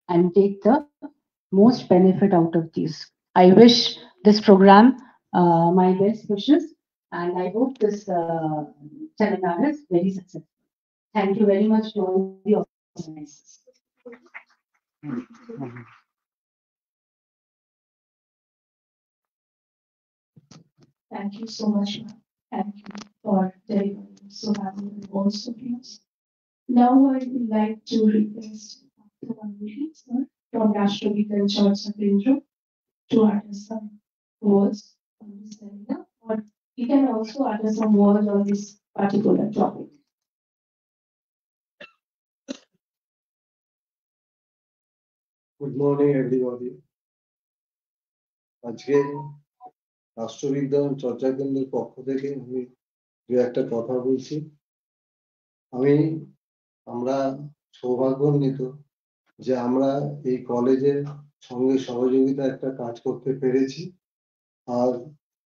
and take the most benefit out of these. I wish this program my best wishes, and I hope this seminar is very successful. Thank you very much to all the organizers. Thank you so much, ma'am. Thank you for delivering so valuable words of yours. Now I would like to request Dr. Anjali, sir, from Rashtravital Church Sapindra to utter some words on this seminar, or he can also utter some words on this particular topic. Good morning, everybody. আজকে রাষ্ট্রবিজ্ঞান চর্চা কেন্দ্রের পক্ষ থেকে আমি দু একটা কথা বলছি। আমরা সৌভাগ্যান্বিত যে আমরা এই কলেজের সঙ্গে সহযোগিতা একটা কাজ করতে পেরেছি। আর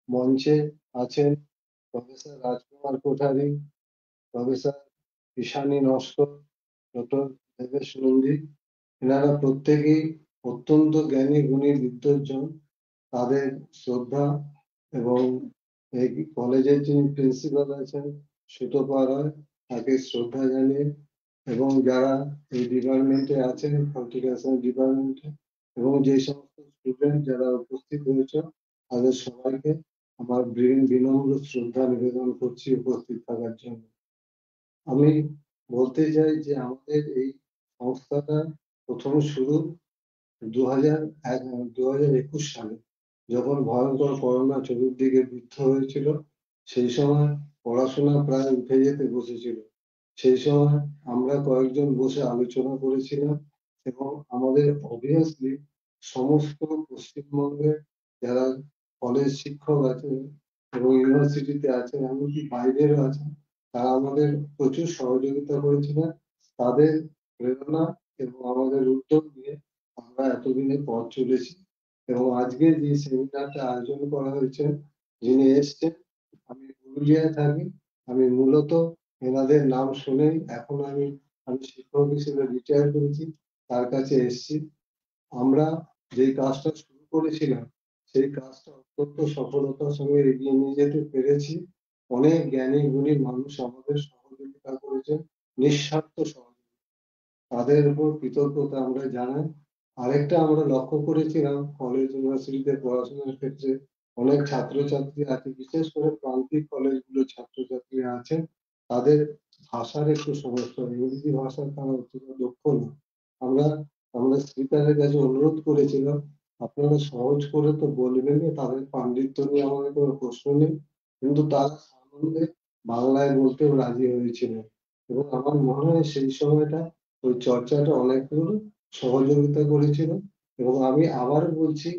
মঞ্চে আছেন প্রফেসর রাজকুমার কোঠারি, প্রফেসর ঈশানী নস্কর, ডক্টর দেবেশ নন্দী। এনারা প্রত্যেকেই অত্যন্ত জ্ঞানী গুণী বিদ্বজ্জন। তাদের শ্রদ্ধা এবং এই কলেজের যিনি প্রিন্সিপাল আছেন সুতপা রায়, তাকে শ্রদ্ধা জানিয়ে, এবং যারা এই ডিপার্টমেন্টে আছেন হর্টিকালচার ডিপার্টমেন্টে, এবং যে সমস্ত স্টুডেন্ট যারা উপস্থিত হয়েছে তাদের সবাইকে আমার বিনম্র শ্রদ্ধা নিবেদন করছি উপস্থিত থাকার জন্য। আমি বলতে চাই যে আমাদের এই সংস্থাটা প্রথম শুরু 2021 সালে, যখন ভয়ঙ্কর করোনা চতুর্দিকে বিদ্ধ হয়েছিল। সেই সময় পড়াশোনা প্রায় উঠে যেতে বসেছিল। সেই সময় আমরা কয়েকজন বসে আলোচনা করেছিলাম, এবং আমাদের অবভিয়াসলি সমস্ত পশ্চিমবঙ্গের যারা কলেজ শিক্ষক আছেন এবং ইউনিভার্সিটিতে আছেন, এমনকি বাইরেরও আছেন, তারা আমাদের প্রচুর সহযোগিতা করেছিলেন। তাদের প্রেরণা এবং আমাদের উদ্যোগ নিয়ে আমরা এতদিনে পথ চলেছি। এবং আজকে যে সেমিনারটা আয়োজন করা হয়েছে, যিনি এসছেন, আমি পুরুলিয়ায় থাকি। আমি মূলত এনাদের নাম শুনেই, এখন আমি শিক্ষক হিসেবে রিটায়ার করেছি, তার কাছে এসছি। আমরা যে কাজটা শুরু করেছিলাম সেই কাজটা অত্যন্ত সফলতার সঙ্গে এগিয়ে নিয়ে যেতে পেরেছি। অনেক জ্ঞানী গুণী মানুষ আমাদের সহযোগিতা করেছেন, নিঃস্বার্থ সহযোগিতা। তাদের উপর কৃতজ্ঞতা আমরা জানাই। আরেকটা আমরা লক্ষ্য করেছিলাম, কলেজ ইউনিভার্সিটিতে পড়াশোনার ক্ষেত্রে অনেক ছাত্রছাত্রী আছে, বিশেষ করে প্রান্তিক কলেজগুলো ছাত্রছাত্রী আছেন, তাদের ভাষার একটু সমস্যা, ইংরেজি ভাষার তারা অত্যন্ত দক্ষ না। আমরা স্পিকারের কাছে অনুরোধ করেছিলাম, আপনারা সহজ করে তো বলবেনই, তাদের পাণ্ডিত্য নিয়ে আমাদের কোনো প্রশ্ন নেই, কিন্তু তারা আনন্দে বাংলায় বলতেও রাজি হয়েছিলেন। এবং আমার মনে হয় সেই সময়টা ওই চর্চাটা অনেকগুলো সহযোগিতা করেছিল। এবং আমি আবার বলছি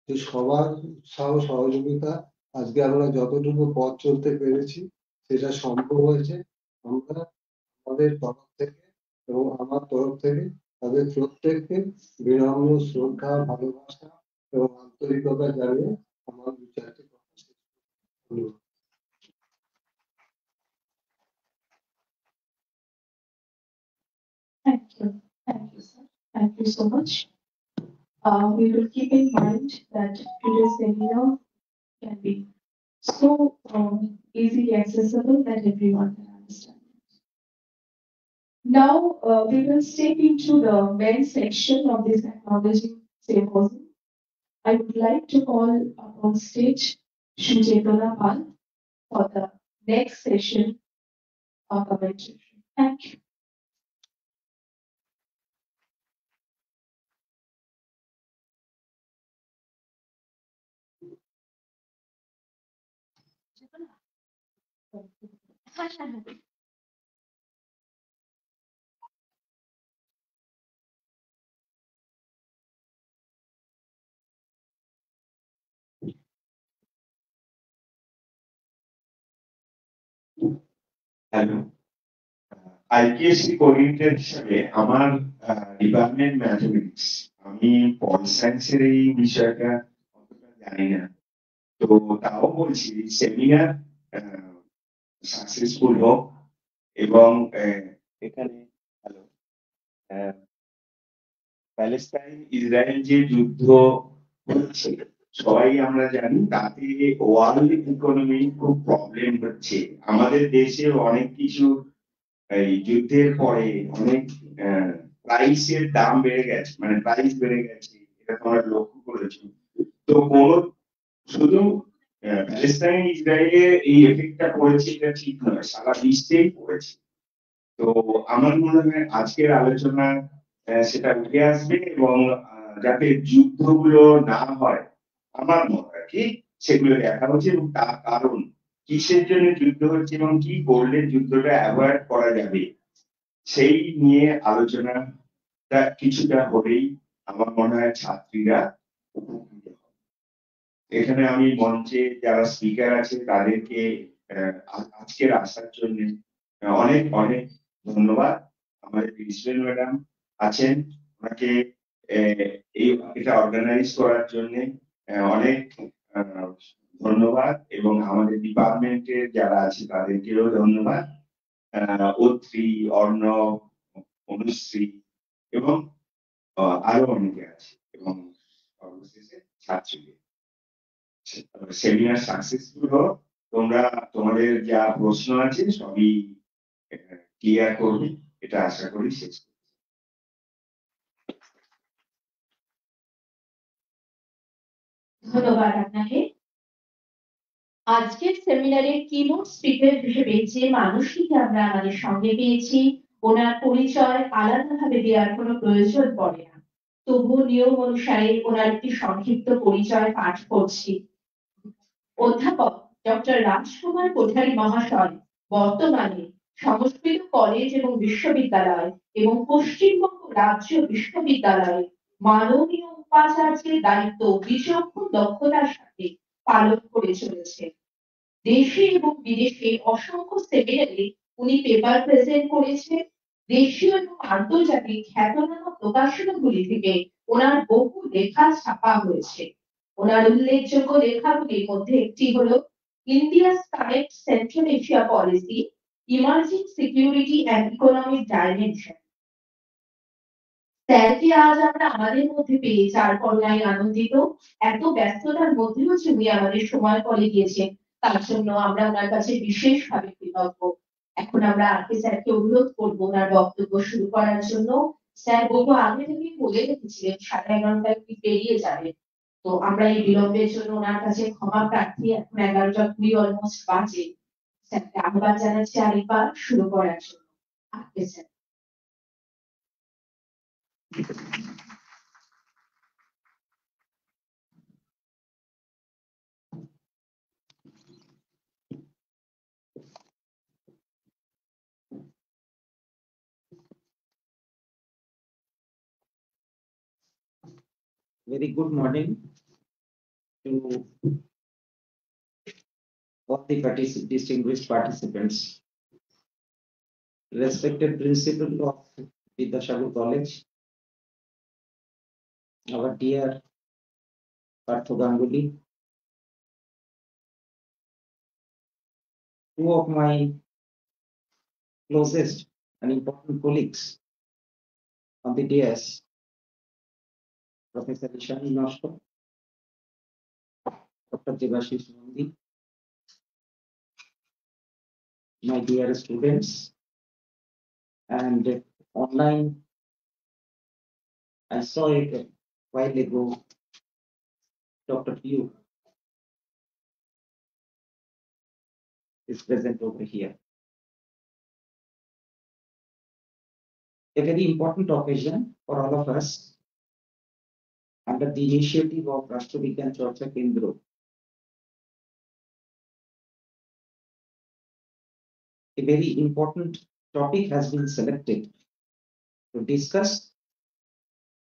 যে সবার উৎসাহ সহযোগিতা আজকে আমরা যতটুকু পথ চলতে পেরেছি সেটা সম্ভব হয়েছে। আমরা আমাদের তরফ থেকে এবং আমার তরফ থেকে তাদের প্রত্যেককে বিনম্র শ্রদ্ধা, ভালোবাসা এবং আন্তরিকতা জানিয়ে আমার বিচারটি প্রকাশ করছি। Thank you, sir. Thank you so much. We will keep in mind that today's seminar can be so easily accessible that everyone can understand. Now we will step into the main section of this acknowledging symposium. I would like to call upon stage Shujetona Pal for the next session of our lecture. Thank you. Hello, IKSC coordinator হিসেবে আমার department mathematics. আমি পল সায়েন্সের এই বিষয়টা অতটা জানি না, তো তাও বলছি সেমিনার সাকসেসফুল হোক। এবং এখানে হ্যালো, প্যালেস্টাইন ইসরায়েল যে যুদ্ধ হচ্ছে সবাই আমরা জানি, তাতে ওয়ার্ল্ড ইকোনমি খুব প্রবলেম হচ্ছে। আমাদের দেশে অনেক কিছু এই যুদ্ধের পরে অনেক প্রাইসের দাম বেড়ে গেছে, মানে প্রাইস বেড়ে গেছে, এটা তোমরা লক্ষ্য করেছো। তো কোন শুধু প্যালেস্টাইন ইসরায়েলে এই এফেক্টটা পড়েছে এটা ঠিক নয়, সারা বিশ্বেই পড়েছে। তো আমার মনে হয় আজকের আলোচনা সেটা উঠে আসবে, এবং যাতে যুদ্ধগুলো না হয় আমার মনে হয় কি সেগুলো দেখা হচ্ছে, এবং তার কারণ কিসের জন্য যুদ্ধ হচ্ছে এবং কি করলে যুদ্ধটা অ্যাভয়েড করা যাবে সেই নিয়ে আলোচনাটা কিছুটা হলেই আমার মনে হয় ছাত্রীরা উপকৃত হবে। এখানে আমি মঞ্চে যারা স্পিকার আছে তাদেরকে আজকের আসার জন্য অনেক অনেক ধন্যবাদ। আমাদের প্রিন্সিপাল ম্যাডাম আছেন, ওনাকে এই এটা অর্গানাইজ করার জন্য অনেক ধন্যবাদ, এবং আমাদের ডিপার্টমেন্টের যারা আছে তাদেরকেও ধন্যবাদ, অত্রি, অর্ণব, অনুশ্রী এবং আরো অনেকে আছে, এবং অবশেষে ছাত্রীদের। সেমিনার সাকসেসফুল হোক, তোমরা তোমাদের যা প্রশ্ন আছে সবই ক্লিয়ার করবে, এটা আশা করি। শেষ ধন্যবাদ আপনাকে। আজকের সেমিনারের কিনোট স্পিকার হিসেবে যে মানুষটিকে আমরা আমাদের সঙ্গে পেয়েছি, ওনার পরিচয় আলাদাভাবে দেওয়ার কোনো প্রয়োজন পড়ে না, তবুও নিয়ম অনুসারে ওনার একটি সংক্ষিপ্ত পরিচয় পাঠ করছি। অধ্যাপক ডক্টর রাজকুমার কোঠারি মহাশয় বর্তমানে সংস্কৃত কলেজ এবং বিশ্ববিদ্যালয় এবং পশ্চিমবঙ্গ রাজ্য বিশ্ববিদ্যালয়ে মাননীয় উপাচার্যের দায়িত্ব বিচক্ষণ দক্ষতার সাথে পালন করে চলেছে। দেশে এবং বিদেশে অসংখ্য সেমিনারে উনি পেপার প্রেজেন্ট করেছেন। দেশীয় এবং আন্তর্জাতিক খ্যাতনামা প্রকাশনাগুলি থেকে ওনার বহু লেখা ছাপা হয়েছে। ওনার উল্লেখযোগ্য লেখাগুলির মধ্যে একটি হলো India's current central Asia policy, emerging security and economic dimension. স্যারকে আজ আমরা আমাদের মধ্যে পেয়ে যার করুণায় আনন্দিত। এত ব্যস্ততার মধ্যেও যে উনি আমাদের সময় করে দিয়েছেন, তার জন্য আমরা ওনার কাছে বিশেষভাবে কৃতজ্ঞ। এখন আমরা আজকে স্যারকে অনুরোধ করবো ওনার বক্তব্য শুরু করার জন্য। স্যার বহু আগে থেকে বলে রেখেছিলেন 11:30 উনি পেরিয়ে যাবেন, তো আমরা এই বিলম্বের জন্য ওনার কাছে ক্ষমা প্রার্থী। এখন 11:20 অলমোস্ট বাজে। স্যারকে আহ্বান জানাচ্ছি আরেকবার শুরু করার জন্য। আজকে sir. Very good morning to all the distinguished participants. Respected principal of Vidyasagar College, our dear Partho Ganguly, two of my closest and important colleagues on the dais, Professor Ishani Noshko, Dr. Debashish Nandi, my dear students, and online, I saw it a while ago, Dr. Piyu is present over here. A very important occasion for all of us under the initiative of Rashtrabigyan Charcha Kendra. A very important topic has been selected to discuss,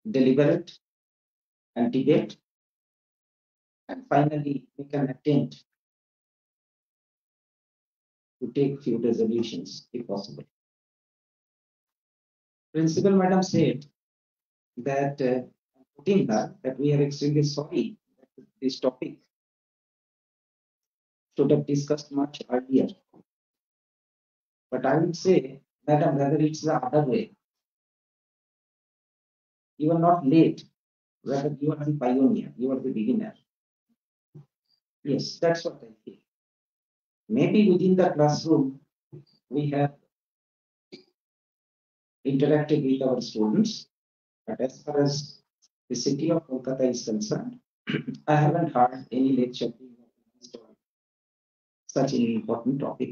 deliberate, and debate, and finally make an attempt to take few resolutions if possible. Principal Madam said that putting her that we are extremely sorry that this topic should have discussed much earlier. But I would say, Madam, rather it's the other way. You are not late. Rather, you are the pioneer. You are the beginner. Yes, that's what I feel. Maybe within the classroom, we have interacted with our students, but as far as the city of Kolkata is concerned, I haven't heard any lecture being organized on such an important topic.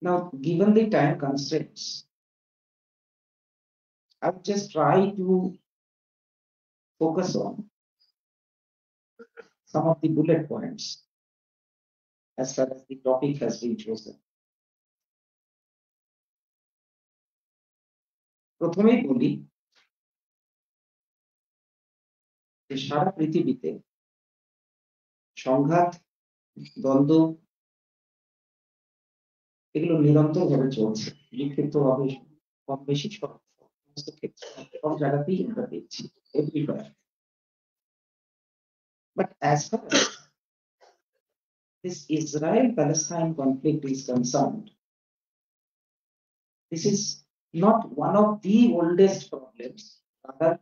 Now, given the time constraints, I'll just try to focus on some of the bullet points as far as the topic has been chosen. প্রথমেই বলি যে সারা পৃথিবীতে সংঘাত, দ্বন্দ্ব এগুলো নিরন্তরভাবে চলছে, বিক্ষিপ্তভাবে কম বেশি সমস্ত ক্ষেত্রে সব জায়গাতেই আমরা দেখছি, everywhere. But as far as this Israel-Palestine conflict is concerned, this is not one of the oldest problems. Rather,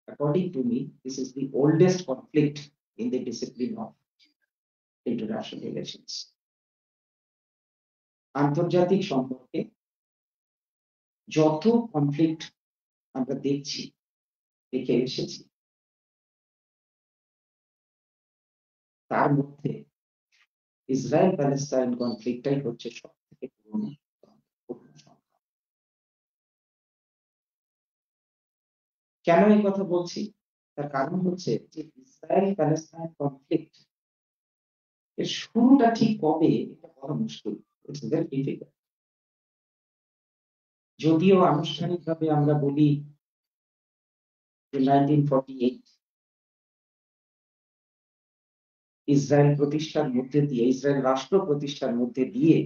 according to me, this is the oldest conflict in the discipline of international relations. আন্তর্জাতিক সম্পর্কে যত conflict আমরা দেখে এসেছি, তার মধ্যে Israel Palestine কনফ্লিক্টটাই হচ্ছে সব থেকে পুরনো সংখ্যা। কেন এই কথা বলছি? তার কারণ হচ্ছে যে ইসরায়েল প্যালেস্টাইন কনফ্লিক্ট এর শুরুটা ঠিক কবে এটা বলা মুশকিল। It's very difficult. যদিও আনুষ্ঠানিকভাবে আমরা বলি যে 1948 ইসরায়েল প্রতিষ্ঠার মধ্যে দিয়ে, ইসরায়েল রাষ্ট্র প্রতিষ্ঠার মধ্যে দিয়ে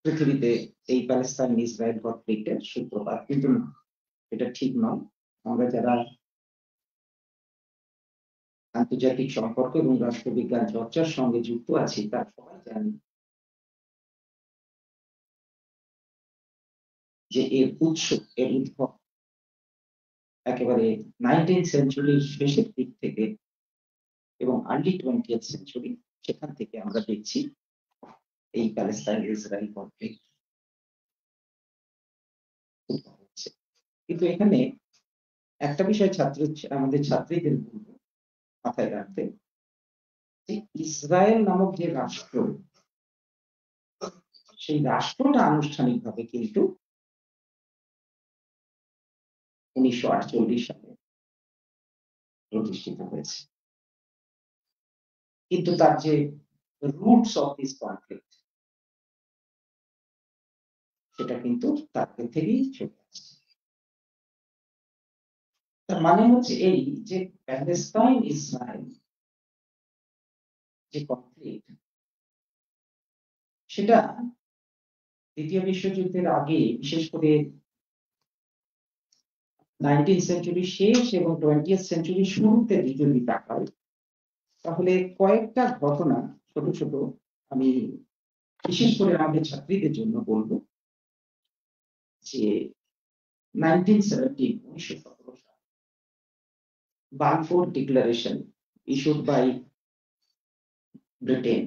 পৃথিবীতে এই প্যালেস্টাইন ইসরায়েল কনফ্লিক্টের সূত্রপাত, কিন্তু এটা ঠিক নয়। আমরা যারা আন্তর্জাতিক সম্পর্ক এবং রাষ্ট্রবিজ্ঞান চর্চার সঙ্গে যুক্ত আছি তারা সবাই জানি যে এর উদ্ভব একেবারে 19th সেঞ্চুরির শেষের দিক থেকে এবং আর্লি 20th সেঞ্চুরি, সেখান থেকে আমরা দেখছি এই প্যালেস্টাইন ইসরায়েল কনফ্লিক্ট হচ্ছে। কিন্তু এখানে একটা বিষয় আমাদের ছাত্রীদের বলবো মাথায় রাখতে, যে ইসরায়েল নামক যে রাষ্ট্র, সেই রাষ্ট্রটা আনুষ্ঠানিকভাবে কিন্তু 1948 সালে প্রতিষ্ঠিত হয়েছে, কিন্তু তার যে রুটস অফ দিস কনফ্লিক্ট সেটা কিন্তু তাদের থেকেই চলে আসছে। তার মানে হচ্ছে এই যে প্যালেস্টাইন ইসরায়েল যে কনফ্লিক্ট, সেটা দ্বিতীয় বিশ্বযুদ্ধের আগে, বিশেষ করে 19th সেঞ্চুরি শেষ এবং 20th সেঞ্চুরি শুরুতে যদি তাকাই, তাহলে কয়েকটা ঘটনা ছোট ছোট আমি বিশেষ করে আমাদের ছাত্রীদের জন্য বলবো। যে 1917 সাল Balfour declaration issued by Britain.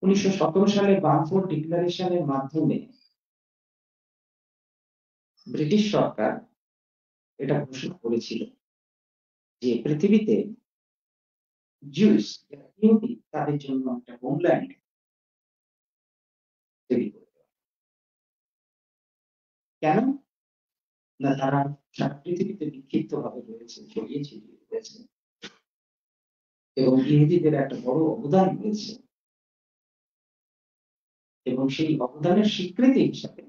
1917 সালে বালফোর ডিক্লারেশনের মাধ্যমে ব্রিটিশ সরকার এটা ঘোষণা করেছিল যে পৃথিবীতে জিউস ইহুদি তাদের জন্য একটা হোমল্যান্ড তৈরি করবে। কেন না, তারা সারা পৃথিবীতে বিক্ষিপ্ত ভাবে রয়েছে, ছড়িয়ে ছিটিয়ে রয়েছে এবং ইহুদিদের একটা বড় অবদান রয়েছে, এবং সেই অবদানের স্বীকৃতি হিসাবে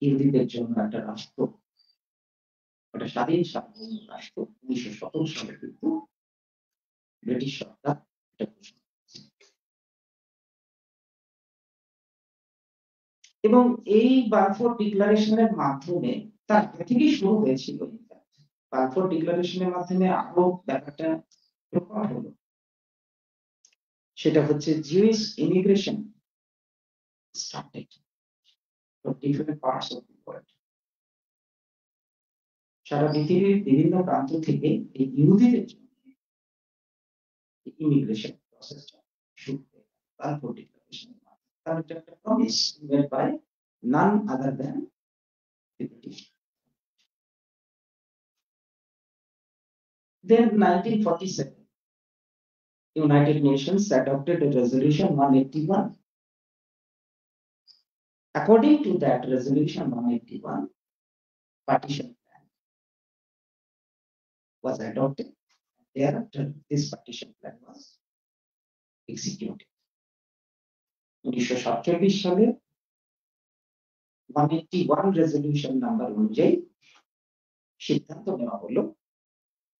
ইহুদিদের জন্য একটা রাষ্ট্র, একটা স্বাধীন সার্বভৌম রাষ্ট্র 1917 সালে কিন্তু ব্রিটিশ সরকার এটা ঘোষণা করেছে। এবং এই বালফোর ডিক্লারেশনের মাধ্যমে তার থেকেই শুরু হয়েছিল। বালফোর ডিক্লারেশনের মাধ্যমে আরো ব্যাপারটা প্রকট হলো সেটা হচ্ছে Jewish immigration started from different parts of the world. সারা পৃথিবীর বিভিন্ন প্রান্ত থেকে এই ইহুদিদের জন্য ইমিগ্রেশন প্রসেসটা শুরু হয় তারপর ডিক্লারেশনের মাধ্যমে। তার একটা promise made by none other than the British. Then 1947, United Nations adopted a resolution 181. According to that resolution 181, partition plan was adopted. Thereafter, this partition plan was executed. 1947 সালে 181 রেজলিউশন নাম্বার অনুযায়ী সিদ্ধান্ত নেওয়া হলো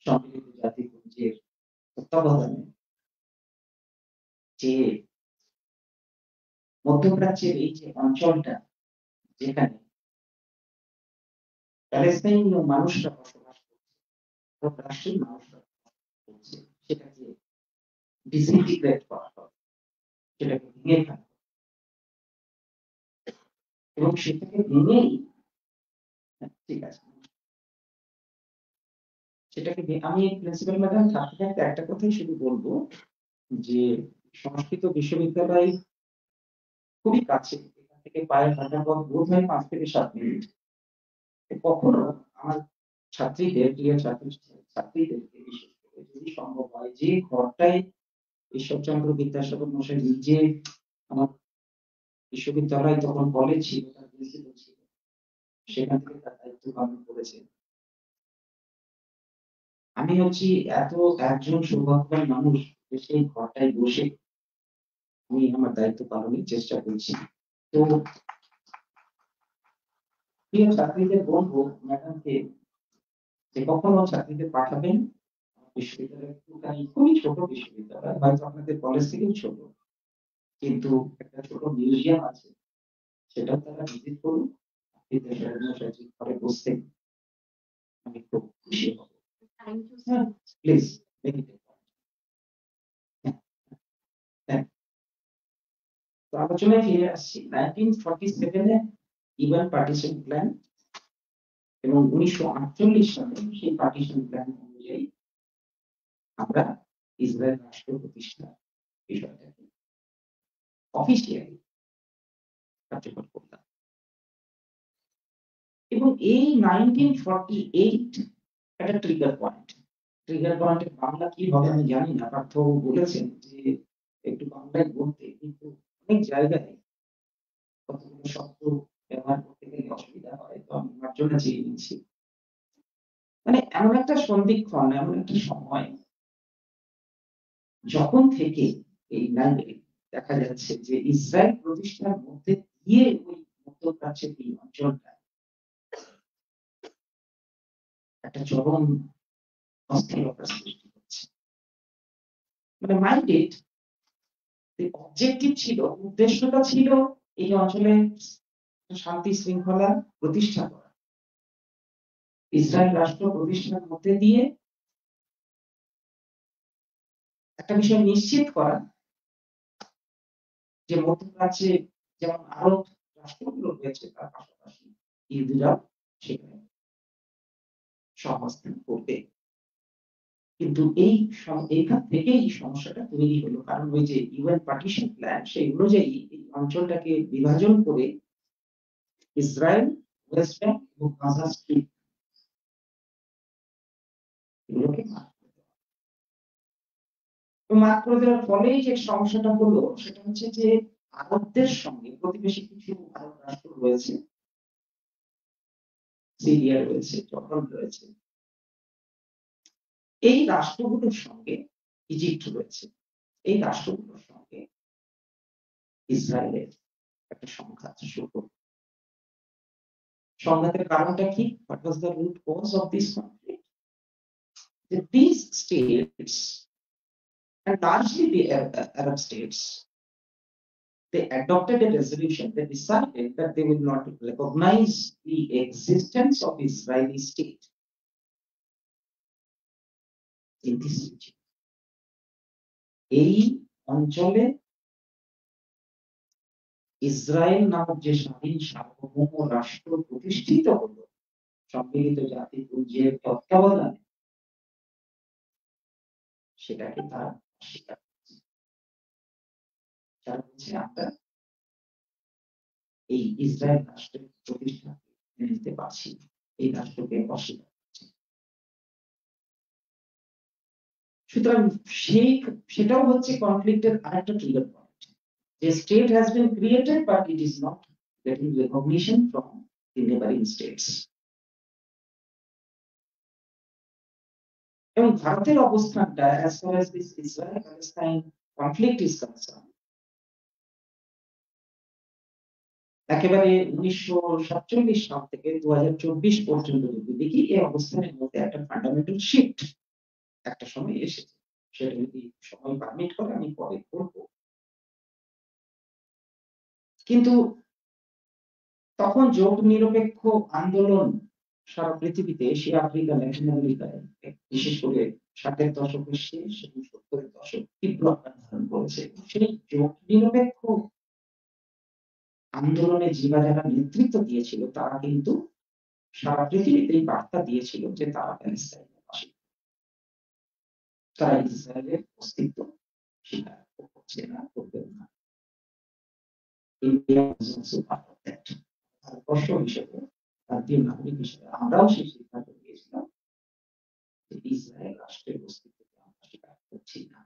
সম্মিলিত জাতিপুঞ্জের তত্ত্বাবধানে যে মধ্যপ্রাচ্যের এই যে অঞ্চলটা যেখানে প্যালেস্টাইনীয় মানুষরা বসবাস করছে, আরব রাষ্ট্রের মানুষরা বসবাস করছে, সেটাকে ডিসইন্টিগ্রেট করা হবে, সেটাকে ভেঙে ফেলা হবে। এবং সেটাকে ভেঙেই ঠিক আছে, সেটাকে আমি প্রিন্সিপাল ম্যাডাম থাকতে থাকতে একটা কথাই শুধু বলবো যে সংস্কৃত বিশ্ববিদ্যালয় খুবই কাছে, এখান থেকে পায়ে হাঁটার পথ বোধ হয় 5 থেকে 7 মিনিট। কখনো আমার ছাত্রীদের প্রিয় ছাত্রীদেরকে বিশেষ করে যদি সম্ভব হয় যে ঘরটায় ঈশ্বরচন্দ্র বিদ্যাসাগর মশাই নিজে আমার বিশ্ববিদ্যালয় তখন কলেজ ছিল, তার প্রিন্সিপাল ছিল, সেখান থেকে তার দায়িত্ব পালন করেছে। আমি হচ্ছি এত একজন সৌভাগ্যবান মানুষ যে সেই ঘরটায় বসে আমি আমার দায়িত্ব পালনের চেষ্টা করছি। তো প্রিয় ছাত্রীদের বলবো ম্যাডামকে যে কখনো ছাত্রীদের পাঠাবেন বিশ্ববিদ্যালয়, খুবই ছোট বিশ্ববিদ্যালয়, হয়তো আপনাদের কলেজ থেকেও ছোট, কিন্তু একটা ছোট মিউজিয়াম আছে, সেটাও তারা ভিজিট করুন। বিদ্যাসাগর মশাই ঘরে বসতে আমি খুব খুশি হব। প্লিজ তো আলোচনায় ফিরে আসছি। 1947 এ ইউএন পার্টিশন প্ল্যান এবং 1948 সালে সেই পার্টিশন প্ল্যান অনুযায়ী আমরা ইসরায়েল রাষ্ট্র প্রতিষ্ঠা বিষয়টাকে অফিসিয়ালি কার্যকর করলাম। এবং এই 1948 একটা ট্রিগার পয়েন্ট। ট্রিগার পয়েন্টের বাংলা কি হবে আমি জানি না, পার্থবাবু বলেছেন যে একটু বাংলায় বলতে, কিন্তু অনেক জায়গায় কতগুলো শব্দ ব্যবহার করতে গেলে অসুবিধা হয়, তো আমি মার্জনা চেয়ে নিচ্ছি। মানে এমন একটা সন্ধিক্ষণ, এমন একটা সময় যখন থেকে এই দেখা যাচ্ছে যে ইসরায়েল প্রতিষ্ঠার মধ্যে দিয়ে ওই মধ্যপ্রাচ্যের এই অঞ্চলটা একটা চরম অস্থিরতার সৃষ্টি হচ্ছে। মানে মাইন্ডেড অবজেক্টিভ ছিল, উদ্দেশ্যটা ছিল এই অঞ্চলে শান্তি শৃঙ্খলা প্রতিষ্ঠা করা, ইসরায়েল রাষ্ট্র প্রতিষ্ঠার মধ্যে দিয়ে একটা বিষয় নিশ্চিত করা যে মধ্যপ্রাচ্যে যেমন আরব রাষ্ট্রগুলো রয়েছে তার পাশাপাশি ইহুদিরাও সেখানে সহাবস্থান করবে। কিন্তু এইখান থেকে এই সমস্যাটা তৈরি হলো, কারণ ওই যে ইউএন পার্টিশন প্ল্যান সেই অনুযায়ী এই অঞ্চলটাকে বিভাজন করে ইসরায়েল, ওয়েস্ট ব্যাংক এবং গাজা স্ট্রিপ এগুলোকে মার্ক করে দেওয়ার ফলে যে সমস্যাটা হলো সেটা হচ্ছে যে আরবদের সঙ্গে প্রতিবেশী কিছু আরব রাষ্ট্র রয়েছে, সিরিয়া রয়েছে, জর্ডান রয়েছে, এই রাষ্ট্রগুলোর সঙ্গে ইজিপ্ট রয়েছে, এই রাষ্ট্রগুলোর সঙ্গে ইসরায়েলের একটা সংঘাত শুরু হলো। সংঘাতের কারণটা কি? What was the root cause of this conflict? These states, and largely the Arab states, they adopted a resolution. They decided that they will not recognize the existence of Israeli state in this region. এই অঞ্চলে Israel নামক যে স্বাধীন সার্বভৌম রাষ্ট্র প্রতিষ্ঠিত হলো সম্মিলিত জাতিপুঞ্জের তত্ত্বাবধানে, সেটাকে তারা অস্বীকার করছে। তারা বলছে আমরা এই ইসরায়েল রাষ্ট্রের প্রতিষ্ঠা মেনে নিতে পারছি না, এই রাষ্ট্রকে অস্বীকার করছে। সুতরাং সেটাও হচ্ছে কনফ্লিক্টের আরেকটা ট্রিগার পয়েন্ট, যে state has been created but it is not getting recognition from the neighbouring states. এবং ভারতের অবস্থানটা as far as this Israel-Palestine conflict is concerned, একেবারে 1947 সাল থেকে 2024 পর্যন্ত যদি দেখি, এই অবস্থানের মধ্যে একটা ফান্ডামেন্টাল শিফট একটা সময় এসেছে। সেটা যদি সময় পারমিট করে আমি পরে করব। কিন্তু তখন জোট নিরপেক্ষ আন্দোলন সারা পৃথিবীতে, এশিয়া, আফ্রিকা, ল্যাটিন আমেরিকায়, বিশেষ করে 60-এর দশকের শেষ এবং 70-এর দশক তীব্র আকার ধারণ করেছে। সেই জোট নিরপেক্ষ আন্দোলনে যারা নেতৃত্ব দিয়েছিল তারা কিন্তু সারা পৃথিবীতে বার্তা দিয়েছিল যে তারা প্যালেস্টাইনের পাশে, তারা ইসরায়েলের অস্তিত্ব স্বীকার করছে না, করবেন না। ইন্ডিয়া ভারতবর্ষ হিসেবে, ভারতীয় নাগরিক হিসেবে আমরাও সেই সিদ্ধান্ত নিয়েছিলাম যে ইসরায়েল রাষ্ট্রের অস্তিত্বকে আমরা স্বীকার করছি না।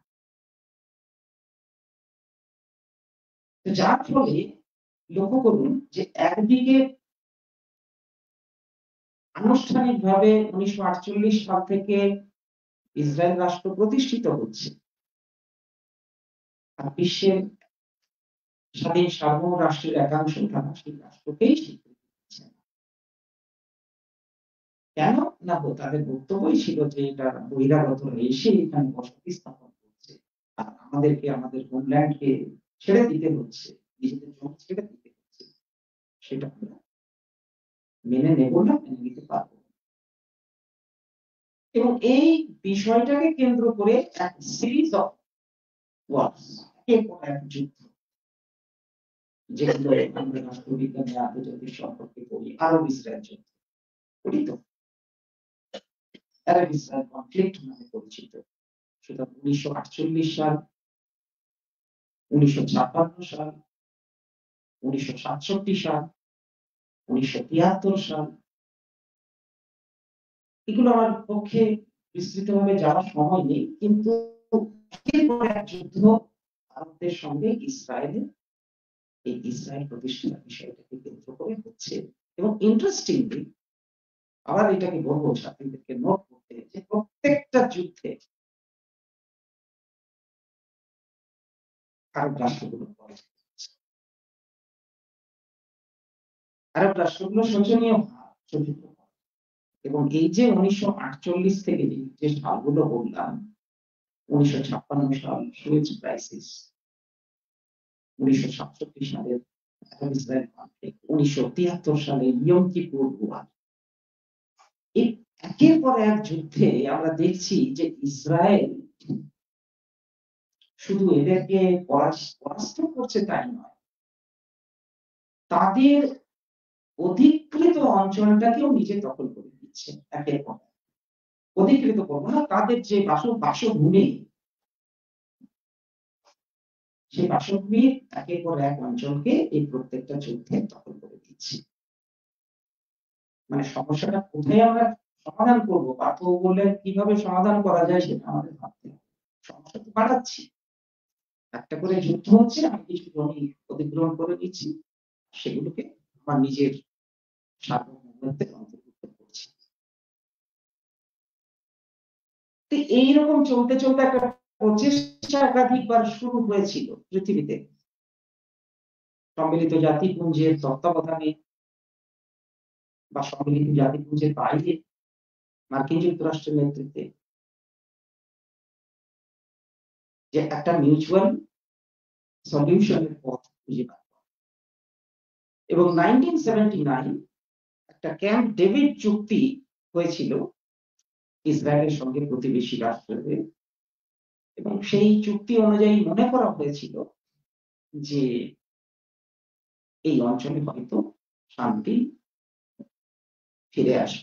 যার ফলে লক্ষ্য করুন যে একদিকে আনুষ্ঠানিকভাবে 1948 সাল থেকে ইসরায়েল রাষ্ট্র প্রতিষ্ঠিত হচ্ছে, আর বিশ্বের স্বাধীন সার্বভৌম রাষ্ট্রের একাংশ তারা সেই রাষ্ট্রকেই স্বীকৃতি দিচ্ছে না। কেন না, তাদের বক্তব্যই ছিল যে এটা বহিরাগতরা এসে এখানে বসতি স্থাপন করছে, আর আমাদেরকে আমাদের হোমল্যান্ডকে ছেড়ে দিতে হচ্ছে, নিজেদের জমি ছেড়ে দিতে হচ্ছে। সেটা আমরা মেনে নেব না, মেনে নিতে পারবো না। এবং এই বিষয়টাকে কেন্দ্র করে এক সিরিজ অফ ওয়ার্স, এক যুদ্ধ, যেগুলো আমরা রাষ্ট্রবিজ্ঞানে আন্তর্জাতিক সম্পর্কে পড়ি, আরব ইসরায়েল যুদ্ধ পড়ি, তো আরব ইসরায়েল কনফ্লিক্ট নামে পরিচিত। সুতরাং 1948 সাল, 1956 সাল, 1967 সাল, 1973 সাল, এগুলো আমার পক্ষে বিস্তৃতভাবে যাওয়ার সময় নেই, কিন্তু যুদ্ধ আরবদের সঙ্গে ইসরায়েলের, এই ইসরায়েল প্রতিষ্ঠার বিষয়টাকে কেন্দ্র করে হচ্ছে। এবং ইন্টারেস্টিংলি আবার এটাকে বলবো ছাত্রীদেরকে নোট করতে, যে প্রত্যেকটা যুদ্ধে আরব রাষ্ট্রগুলো শোচনীয় এবং এই যে 1948 থেকে যে সালগুলো বললাম, 1956 সাল সুয়েজ ক্রাইসিস, 1967 সালের ইসরায়েল কনফ্লিক্ট, 1973 সালে ইয়ম কিপুর ওয়ার, এই একের পর এক যুদ্ধে আমরা দেখছি যে ইসরায়েল শুধু এদেরকে পরাস্ত করছে তাই নয়, তাদের অধিকৃত অঞ্চলটাকেও নিজে দখল করে দিচ্ছে একের পর এক। অধিকৃত করবো না, তাদের যে বাসভূমি, সেই বাসভূমির একের পর এক অঞ্চলকে এই প্রত্যেকটা যুদ্ধে দখল করে দিচ্ছে। মানে সমস্যাটা কোথায় আমরা সমাধান করবো, পার্থ বললে কিভাবে সমাধান করা যায় সেটা আমাদের ভাবতে হবে। সমস্যা তো বাড়াচ্ছি, একটা করে যুদ্ধ হচ্ছে, আমি কিছু জমি অধিগ্রহণ করে নিচ্ছি, সেগুলোকে আমার নিজের সার্বভৌমত্বের অন্তর্ভুক্ত করছি। এইরকম চলতে চলতে একটা প্রচেষ্টা একাধিকবার শুরু হয়েছিল পৃথিবীতে, সম্মিলিত জাতিপুঞ্জের তত্ত্বাবধানে বা সম্মিলিত জাতিপুঞ্জের বাইরে মার্কিন যুক্তরাষ্ট্রের নেতৃত্বে, যে একটা মিউচুয়াল সলিউশনের পথ খুঁজে পাওয়া। এবং 1979 একটা ক্যাম্প ডেভিড চুক্তি হয়েছিল ইসরায়েলের সঙ্গে প্রতিবেশী রাষ্ট্রদের, এবং সেই চুক্তি অনুযায়ী মনে করা হয়েছিল যে এই অঞ্চলে হয়তো শান্তি ফিরে আসে,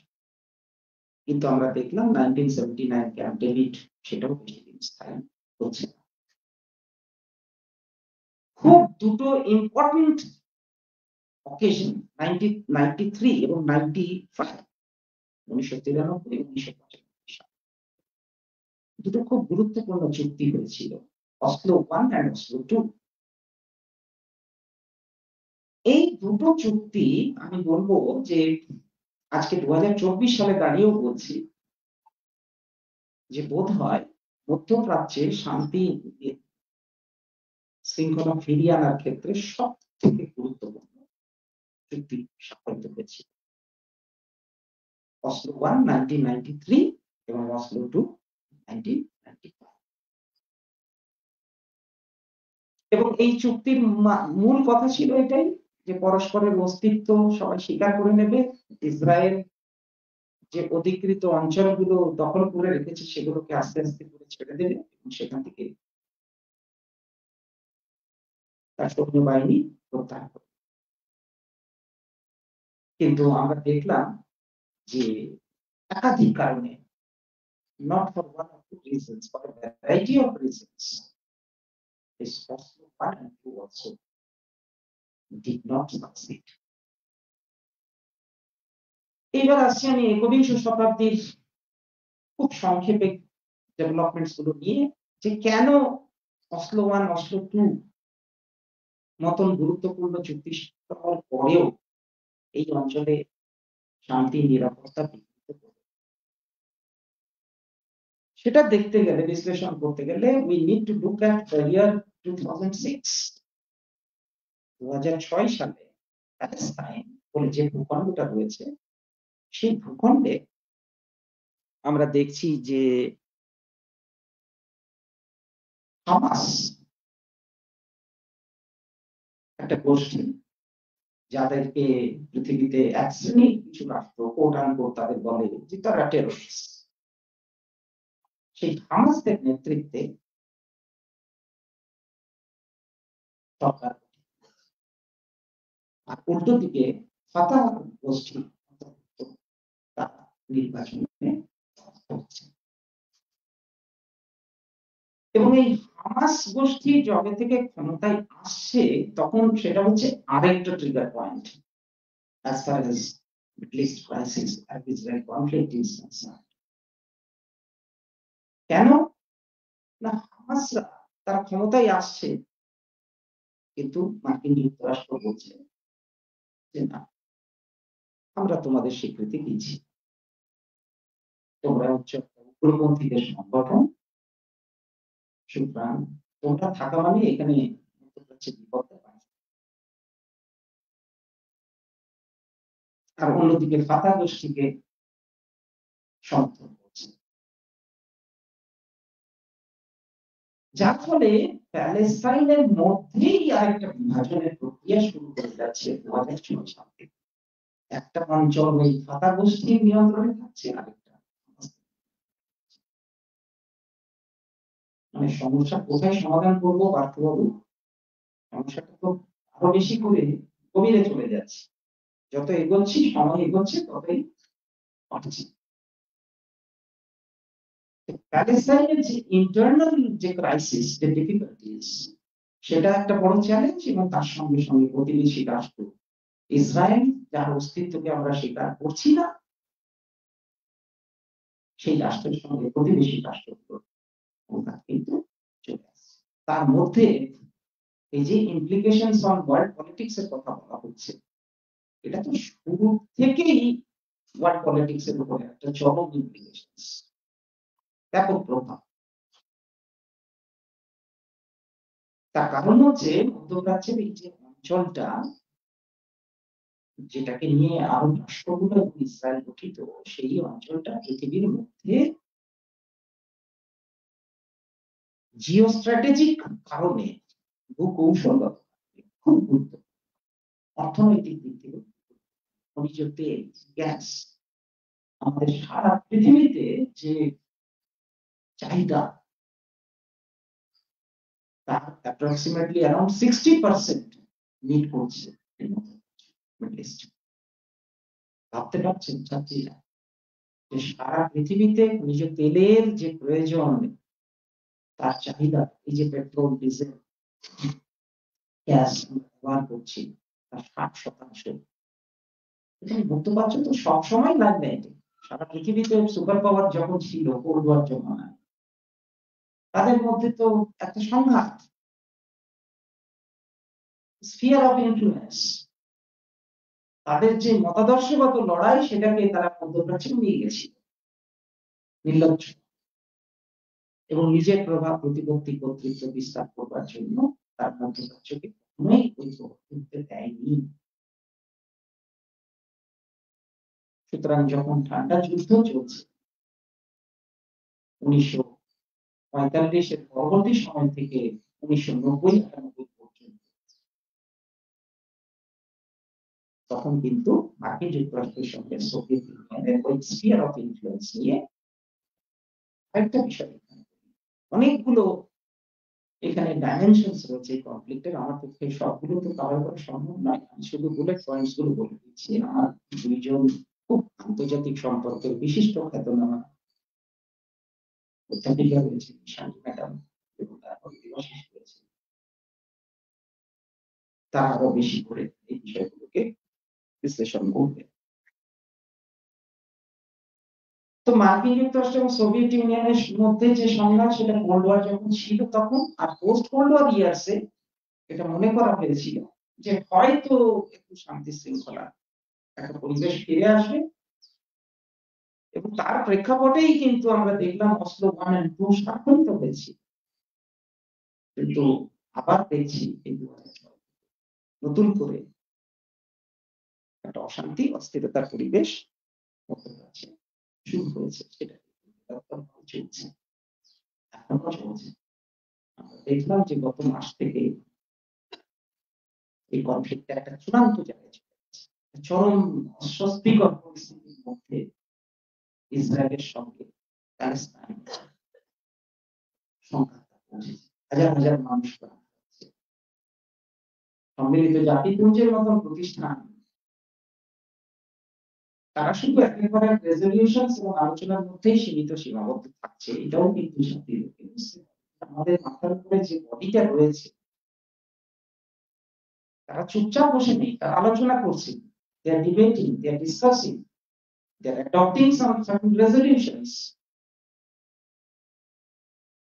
কিন্তু আমরা দেখলাম 1979 ক্যাম্প ডেভিড সেটাও বেশি দিন স্থায়ী হচ্ছে না। খুব দুটো ইম্পর্টেন্ট অকেশন 1993 এবং 1995 দুটো খুব গুরুত্বপূর্ণ চুক্তি হয়েছিল, অসলো 1 এন্ড অসলো 2। এই দুটো চুক্তি আমি বলবো যে আজকে 2024 সালে দাঁড়িয়েও বলছি যে বোধ হয় মধ্যপ্রাচ্যে শান্তি শৃঙ্খলা ফিরিয়ে আনার ক্ষেত্রে সব থেকে গুরুত্বপূর্ণ চুক্তি স্বাক্ষরিত হয়েছিল। অসলো 1 1993 এবং অসলো 2 1995। এবং এই চুক্তির মূল কথা ছিল এটাই যে পরস্পরের অস্তিত্ব সবাই স্বীকার করে নেবে, ইসরায়েল যে অধিকৃত অঞ্চলগুলো দখল করে রেখেছে সেগুলোকে আস্তে আস্তে করে ছেড়ে দেবে এবং সেখান থেকে তার সৈন্যবাহিনী প্রত্যাহার করবে। কিন্তু আমরা দেখলাম যে একাধিক কারণে, not for one or two reasons, for a variety of reasons, this Oslo 1 and 2 also did not succeed. এবার আসছি আমি একবিংশ শতাব্দীর খুব সংক্ষেপে ডেভেলপমেন্টস গুলো নিয়ে, যে কেন অসলো 1 অসলো 2 মতন গুরুত্বপূর্ণ চুক্তি হওয়ার পরেও এই অঞ্চলে শান্তি নিরাপত্তা বিঘ্নিত করবে। সেটা দেখতে গেলে, বিশ্লেষণ করতে গেলে we need to look at the year 2006। 2006 সালে প্যালেস্টাইন বলে যে ভূখণ্ডটা রয়েছে সেই ভূখণ্ডে আমরা দেখছি যে হামাস একটা গোষ্ঠী, যাদেরকে পৃথিবীতে এক শ্রেণীর কিছু রাষ্ট্র কোট আনকোট তাদের বলে যে তারা টেররিস্ট, সেই হামাসদের নেতৃত্বে সরকার, আর উল্টো দিকে ফাতাহ গোষ্ঠী তারা নির্বাচনে হচ্ছে। এবং এই হামাস গোষ্ঠী যবে থেকে ক্ষমতায় আসছে তখন সেটা হচ্ছে আরেকটা trigger point as far as Middle East crisis and Israel conflict is concerned। কেন না, হামাসরা তারা ক্ষমতায় আসছে, কিন্তু মার্কিন যুক্তরাষ্ট্র বলছে যে না, আমরা তোমাদের স্বীকৃতি দিচ্ছি, তোমরা হচ্ছে উগ্রপন্থীদের সংগঠন, সুতরাং তোমরা থাকা মানে এখানে বিপদ। আর অন্যদিকে ফাতাহ গোষ্ঠীকে সমর্থন করছে, যার ফলে প্যালেস্টাইনের মধ্যেই আরেকটা বিভাজনের প্রক্রিয়া শুরু করে যাচ্ছে 2006 সাল থেকে। একটা অঞ্চল ওই ফাতাহ গোষ্ঠীর নিয়ন্ত্রণে থাকছে, আরেকটা মানে সমস্যা কোথায় সমাধান করবো পার্থবাবু, সমস্যাটা তো আরো বেশি করে গভীরে চলে যাচ্ছে, যত এগোচ্ছি সময় এগোচ্ছে ততই বাড়ছে। প্যালেস্টাইনের যে ইন্টারনাল যে ক্রাইসিস, যে ডিফিকাল্টিজ, সেটা একটা বড় চ্যালেঞ্জ। এবং তার সঙ্গে সঙ্গে প্রতিবেশী রাষ্ট্র ইসরায়েল, যার অস্তিত্বকে আমরা স্বীকার করছি না, সেই রাষ্ট্রের সঙ্গে প্রতিবেশী রাষ্ট্রগুলোর সংঘাত কিন্তু চলে আসছে। তার মধ্যে এই যে ইমপ্লিকেশনস অন ওয়ার্ল্ড পলিটিক্স এর কথা বলা হচ্ছে, এটা তো শুরু থেকেই ওয়ার্ল্ড পলিটিক্স এর উপরে একটা চরম ইমপ্লিকেশনস, ব্যাপক প্রভাব। তার কারণ হচ্ছে মধ্যপ্রাচ্যের এই যে অঞ্চলটা, যেটাকে নিয়ে আরব রাষ্ট্রগুলো এবং ইসরায়েল গঠিত, সেই অঞ্চলটা পৃথিবীর মধ্যে জিওস্ট্র্যাটেজিক কারণে ভূকৌশলগত খুব গুরুত্বপূর্ণ, অর্থনৈতিক দিক থেকে খনিজ তেল, গ্যাস, আমাদের সারা পৃথিবীতে যে চাহিদা তার অ্যাপ্রক্সিমেটলি অ্যারাউন্ড 60% মিট করছে মিডল ইস্ট। ভাবতে পারছেন ছাত্রীরা যে সারা পৃথিবীতে নিজ তেলের যে প্রয়োজন, তার চাহিদা, এই যে পেট্রোল ডিজেল গ্যাস ব্যবহার করছি তার 60%। মধ্যপ্রাচ্য তো সবসময় লাগবে। সারা পৃথিবীতে সুপার পাওয়ার যখন ছিল কোল্ড ওয়ার জমানায়, তাদের মধ্যে তো একটা সংঘাত, স্ফিয়ার অফ ইনফ্লুয়েন্স, তাদের যে মতাদর্শগত লড়াই সেটাকে তারা মধ্যপ্রাচ্যে নিয়ে গেছিল নির্লজ্জ, এবং নিজের প্রভাব প্রতিপত্তি কর্তৃত্ব বিস্তার করবার জন্য তার মধ্যপ্রাচ্যকে কখনোই করতে দেয়নি। সুতরাং যখন ঠান্ডা যুদ্ধ চলছে 1945-এর পরবর্তী সময় থেকে 1990-91 পর্যন্ত, তখন কিন্তু মার্কিন যুক্তরাষ্ট্রের সঙ্গে সোভিয়েত ইউনিয়নের ওই স্ফিয়ার অফ ইনফ্লুয়েন্স নিয়ে একটা বিষয়, অনেকগুলো এখানে ডাইমেনশনস রয়েছে কনফ্লিক্টের। আমার পক্ষে সবগুলো তো কভার করা সম্ভব নয়, আমি শুধু বুলেট পয়েন্টস গুলো বলে দিচ্ছি। আমার দুইজন খুব আন্তর্জাতিক সম্পর্কের বিশিষ্ট খ্যাতনামা অধ্যাপিকা রয়েছে, শান্তি ম্যাডাম, এবং তারপর দেবাশিস রয়েছে, তারা আরো বেশি করে এই বিষয়গুলোকে বিশ্লেষণ করবে। তো মার্কিন যুক্তরাষ্ট্র এবং সোভিয়েত ইউনিয়নের মধ্যে যে সংঘাত, সেটা কোল্ড ওয়ার যখন ছিল তখন, আর পোস্ট কোল্ড ওয়ার ইয়ার্সে এটা মনে করা হয়েছিল যে হয়তো একটু শান্তি শৃঙ্খলা একটা পরিবেশ ফিরে আসবে, এবং তার প্রেক্ষাপটেই কিন্তু আমরা দেখলাম অসলো 1 and 2 স্বাক্ষরিত হয়েছে। কিন্তু আবার দেখছি এই 2006 নতুন করে একটা অশান্তি অস্থিরতার পরিবেশ মধ্যপ্রাচ্যে শুরু হয়েছে, সেটা চলছে, এখনো চলছে। আমরা দেখলাম যে গত মাস থেকে এই কনফ্লিক্টটা একটা চূড়ান্ত জায়গায় চলে গেছে, চরম অস্বস্তিকর পরিস্থিতির মধ্যে ইসরায়েলের সঙ্গে প্যালেস্টাইন সংঘাতটা পৌঁছেছে, হাজার হাজার মানুষ প্রাণ হারাচ্ছে। সম্মিলিত জাতিপুঞ্জের মতন প্রতিষ্ঠান তারা শুধু একেবারে রেজলিউশন এবং আলোচনার মধ্যেই সীমাবদ্ধ থাকছে, এটাও কিন্তু সত্যি বুঝতে হবে। আমাদের মাথার উপরে যে বডিটা রয়েছে, তারা চুপচাপ বসে নেই, তারা আলোচনা করছে, they are debating, they are discussing, they are adopting some certain resolutions.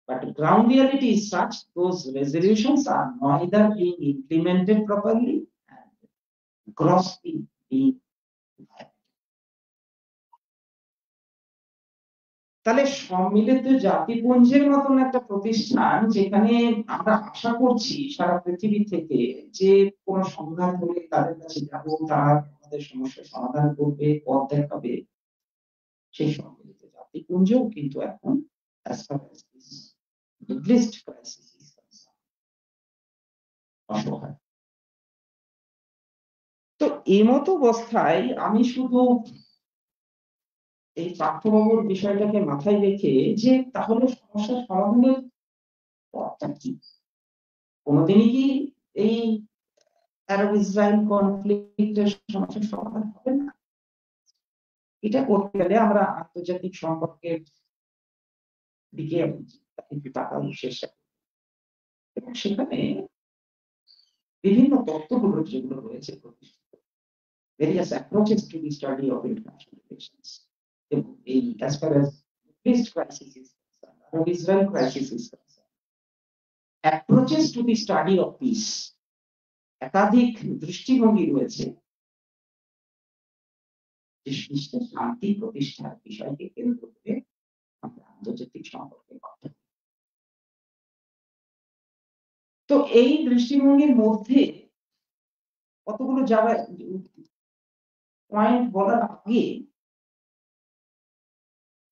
But ground reality is such, those resolutions are neither being implemented properly and grossly being violated. তাহলে সম্মিলিত জাতিপুঞ্জের মতন একটা প্রতিষ্ঠান, যেখানে আমরা আশা করছি সারা পৃথিবী থেকে যে কোনো সংঘাত হলে তাদের কাছে যাব, তারা আমাদের সমস্যার সমাধান করবে, পথ দেখাবে, সেই সম্মিলিত জাতিপুঞ্জও কিন্তু এখন as far as this Middle East crisis is concerned অসহায়। তো এই মতো অবস্থায় আমি শুধু এই পাঠ্যবাবুর বিষয়টাকে মাথায় রেখে যে তাহলে সমস্যার সমাধানের পথটা কি, কোনোদিনই কি এই আরব ইসরায়েল কনফ্লিক্টের সমস্যার সমাধান হবে না? এটা করতে গেলে আমরা আন্তর্জাতিক সম্পর্কের দিকে একটু তাকানোর চেষ্টা করি, এবং সেখানে বিভিন্ন তত্ত্বগুলো যেগুলো রয়েছে প্রতিষ্ঠিত, various approaches to the study of international relations, এবং এই as far as Middle East crisis is concerned, Arab Israel crisis is concerned, approaches to the study of peace, একাধিক দৃষ্টিভঙ্গি রয়েছে যে বিশ্বের শান্তি প্রতিষ্ঠার বিষয়কে কেন্দ্র করে আমরা আন্তর্জাতিক সম্পর্কে কথা বলি। তো এই দৃষ্টিভঙ্গির মধ্যে কতগুলো জায়গায় পয়েন্ট বলার আগে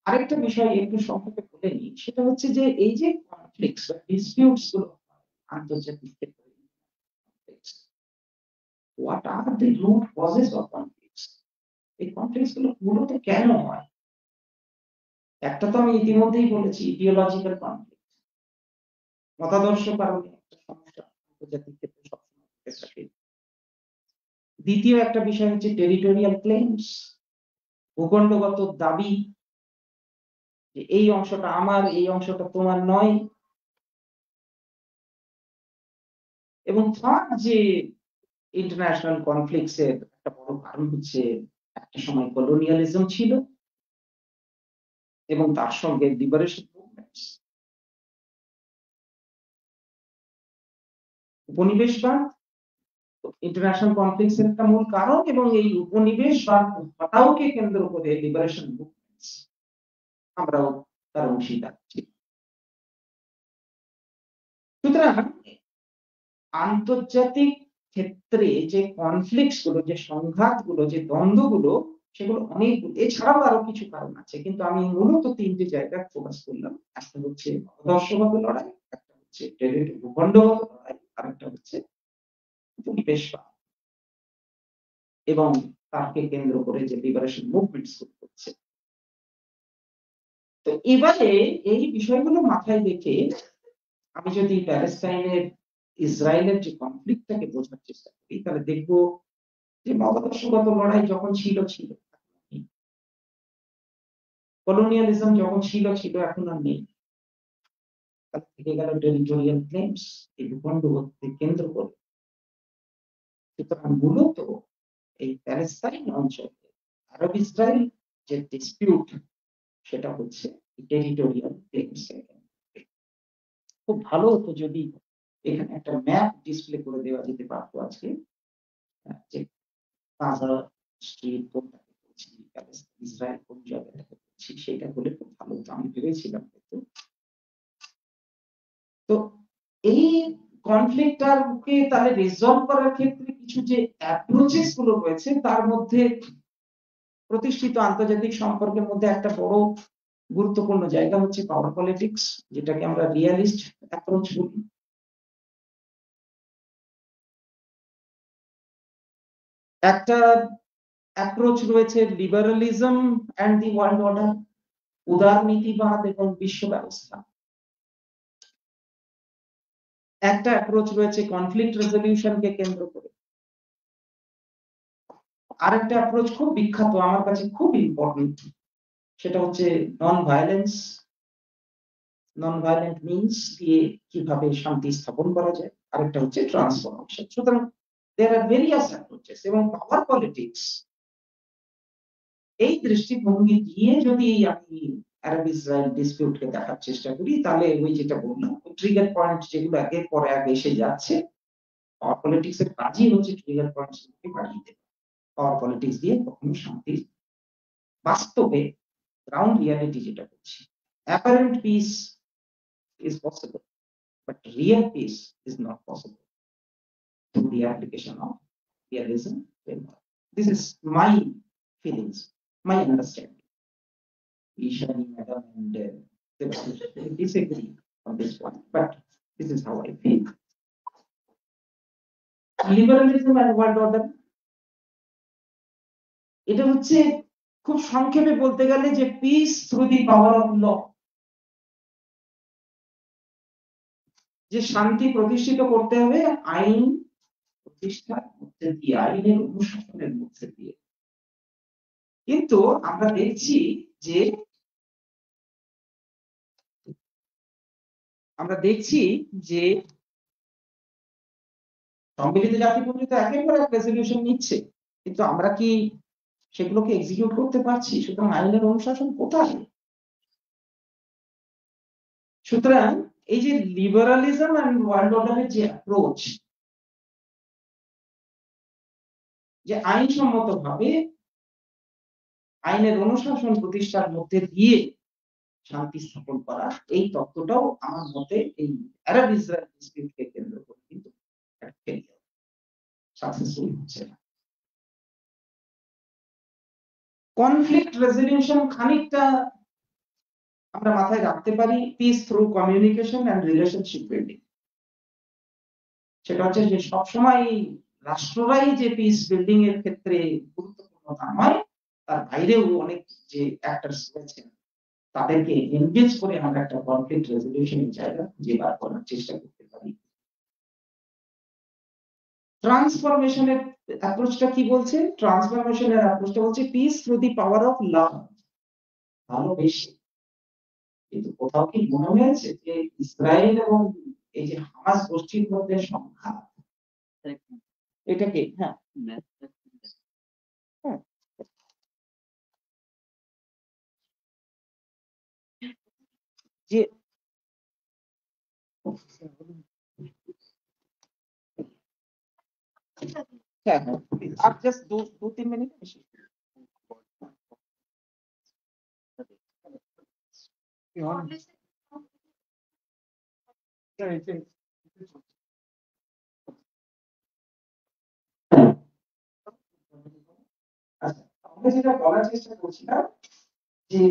আরেকটা বিষয় একটু সংক্ষেপে বলে নিই, সেটা হচ্ছে যে এই যে কনফ্লিক্টস বা ডিসপিউটস গুলো আন্তর্জাতিক ক্ষেত্রে, what are the root causes of conflicts? এই কনফ্লিক্টস গুলো মূলত কেন হয়? একটা তো আমি ইতিমধ্যেই বলেছি, ইডিওলজিক্যাল কনফ্লিক্ট, মতাদর্শ কারণে একটা সমস্যা আন্তর্জাতিক ক্ষেত্রে সবসময় থেকে থাকে। দ্বিতীয় একটা বিষয় হচ্ছে টেরিটোরিয়াল ক্লেইমস, ভূখণ্ডগত দাবি, যে এই অংশটা আমার, এই অংশটা তোমার নয়। এবং থার্ড যে ইন্টারন্যাশনাল কনফ্লিক্টস এর একটা বড় কারণ হচ্ছে একটা সময় কলোনিয়ালিজম ছিল এবং তার সঙ্গে লিবারেশন মুভমেন্টস, উপনিবেশবাদ ইন্টারন্যাশনাল কনফ্লিক্টস এর একটা মূল কারণ, এবং এই উপনিবেশবাদ হটাওকে কেন্দ্র করে লিবারেশন মুভমেন্টস আমরাও তার অংশীদার ছিলাম। সুতরাং আন্তর্জাতিক ক্ষেত্রে যে কনফ্লিক্টস গুলো, যে সংঘাত গুলো, যে দ্বন্দ্বগুলো, সেগুলো অনেকগুলো, এছাড়াও আরো কিছু কারণ আছে, কিন্তু আমি মূলত তিনটি জায়গায় ফোকাস করলাম। একটা হচ্ছে মতাদর্শগত লড়াই, একটা হচ্ছে ভূখণ্ডগত লড়াই, আর একটা হচ্ছে উপনিবেশবাদ এবং তাকে কেন্দ্র করে যে লিবারেশন মুভমেন্টস করছে। তো এবারে এই বিষয়গুলো মাথায় রেখে আমি যদি প্যালেস্টাইনের ইসরায়েলের যে কনফ্লিক্টটাকে বোঝার চেষ্টা করি, তাহলে দেখবো যে মতাদর্শগত লড়াই যখন ছিল ছিল, কলোনিয়ালিজম যখন ছিল ছিল, এখন আর নেই। তার থেকে গেল টেরিটোরিয়াল ক্লেমস, এই ভূখণ্ডকে কেন্দ্র করে। সুতরাং মূলত এই প্যালেস্টাইন অঞ্চলে আরব ইসরায়েল যে ডিসপিউট, সেটা হচ্ছে টেরিটোরিয়াল ক্লেমস। খুব ভালো হতো যদি এখানে একটা ম্যাপ ডিসপ্লে করে দেওয়া যেতে পারতো আজকে, যে গাজা স্ট্রিপ কোনটাকে বলছি, ইসরায়েল কোন জায়গাটাকে বলছি, সেটা হলে খুব ভালো হতো। আমি ভেবেছিলাম কিন্তু। তো এই কনফ্লিক্টটাকে তাহলে রিজলভ করার ক্ষেত্রে কিছু যে অ্যাপ্রোচেস গুলো রয়েছে, তার মধ্যে প্রতিষ্ঠিত আন্তর্জাতিক সম্পর্কের মধ্যে একটা বড় গুরুত্বপূর্ণ জায়গা হচ্ছে পাওয়ার পলিটিক্স, যেটাকে আমরা রিয়ালিস্ট অ্যাপ্রোচ বলি। একটা অ্যাপ্রোচ রয়েছে liberalism and the world order, উদারনীতিবাদ এবং বিশ্ব ব্যবস্থা। একটা অ্যাপ্রোচ রয়েছে কনফ্লিক্ট রেজলিউশনকে কেন্দ্র করে। আরেকটা অ্যাপ্রোচ খুব বিখ্যাত, আমার কাছে খুব ইম্পর্টেন্ট, সেটা হচ্ছে নন ভায়োলেন্স, নন ভায়োলেন্ট মিনস দিয়ে কিভাবে শান্তি স্থাপন করা যায়। আরেকটা হচ্ছে ট্রান্সফরমেশন। সুতরাং দেয়ার আর ভেরিয়াস অ্যাপ্রোচেস, এবং পাওয়ার পলিটিক্স এই দৃষ্টিভঙ্গি দিয়ে যদি আমি আরব ইসরায়েল ডিসপিউটকে দেখার চেষ্টা করি, তাহলে ওই যেটা বললাম, ট্রিগার পয়েন্ট যেগুলো একের পর এক এসে যাচ্ছে, পাওয়ার পলিটিক্স এর কাজই হচ্ছে ট্রিগার পয়েন্টসগুলোকে বাড়িয়ে দেওয়া। পাওয়ার পলিটিক্স দিয়ে কখনো শান্তি, বাস্তবে গ্রাউন্ড রিয়ালিটি যেটা বলছি, apparent piece is possible, but real piece is not possible through the application of realism framework. This is my feelings, my understanding. Ishani madam and they disagree on this point, but this is how I feel. Liberalism and world order, এটা হচ্ছে খুব সংক্ষেপে বলতে গেলে যে peace through the power of law, যে শান্তি প্রতিষ্ঠিত করতে হবে আইন প্রতিষ্ঠার মধ্যে দিয়ে, আইনের অনুশাসনের মধ্যে দিয়ে। কিন্তু আমরা দেখছি যে সম্মিলিত জাতিপুঞ্জ তো একের পর এক রেজলিউশন নিচ্ছে, কিন্তু আমরা কি সেগুলোকে এক্সিকিউট করতে পারছি? সুতরাং আইনের অনুশাসন কোথায়? সুতরাং এই যে লিবারালিজম এন্ড ওয়ার্ল্ড অর্ডারের যে অ্যাপ্রোচ, যে আইনসম্মত ভাবে আইনের অনুশাসন প্রতিষ্ঠার মধ্যে দিয়ে শান্তি স্থাপন করা, এই তত্ত্বটাও আমার মতে এই আরব ইসরায়েল ডিসপিউটকে কেন্দ্র করে কিন্তু সাকসেসফুল হচ্ছে না। কনফ্লিক্ট রেজলিউশন খানিকটা আমরা মাথায় রাখতে পারি peace through communication and relationship building. সেটা হচ্ছে যে সবসময় রাষ্ট্ররাই যে পিস বিল্ডিং এর ক্ষেত্রে গুরুত্বপূর্ণ তা নয়, তার বাইরেও অনেক যে অ্যাক্টরস রয়েছেন তাদেরকে এনগেজ করে আমরা একটা কনফ্লিক্ট রেজলিউশনের জায়গা খুঁজে বার করার চেষ্টা করতে পারি। ট্রান্সফরমেশনের অ্যাপ্রোচটা কি বলছে? ট্রান্সফরমেশনের অ্যাপ্রোচটা বলছে piece through the power of love, ভালোবেসে। কিন্তু কোথাও কি মনে হয়েছে যে ইসরায়েল এবং এই যে হামাস গোষ্ঠীর মধ্যে সংঘাত, এটাকে যে आप जस्ट दो 3 मिनट আমরা যেটা বলার চেষ্টা করছিলাম যে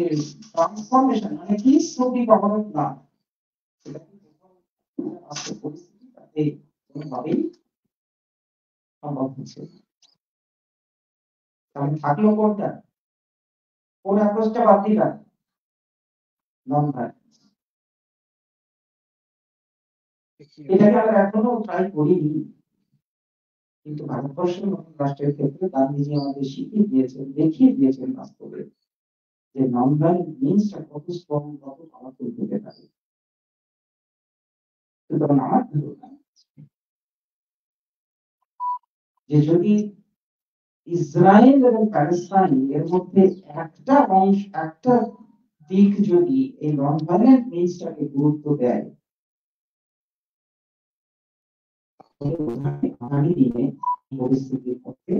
ট্রান্সফরমেশন মানে কি শ্রুতি কখনো না, সেটা কিন্তু বাস্তব পরিস্থিতি তাতে কোনোভাবেই সম্ভব হচ্ছে। তাহলে থাকলো কোনটা, কোন অ্যাপ্রোচটা বাদ দিলাম? Non violence. এটাকে আমরা এখনো ট্রাই করিনি, কিন্তু ভারতবর্ষের মতো রাষ্ট্রের ক্ষেত্রে গান্ধীজি আমাদের শিখিয়ে দিয়েছেন, দেখিয়ে দিয়েছেন বাস্তবে যে নন ভায়োলেন্ট মিনসটা কত স্ট্রং, কত পাওয়ারফুল হতে পারে। সুতরাং আমার ধারণা যে যদি ইসরায়েল এবং প্যালেস্টাইন এর মধ্যে একটা অংশ, একটা দিক যদি এই নন ভায়োলেন্ট মিনসটাকে গুরুত্ব দেয়, আগামী দিনে পরিস্থিতির মধ্যে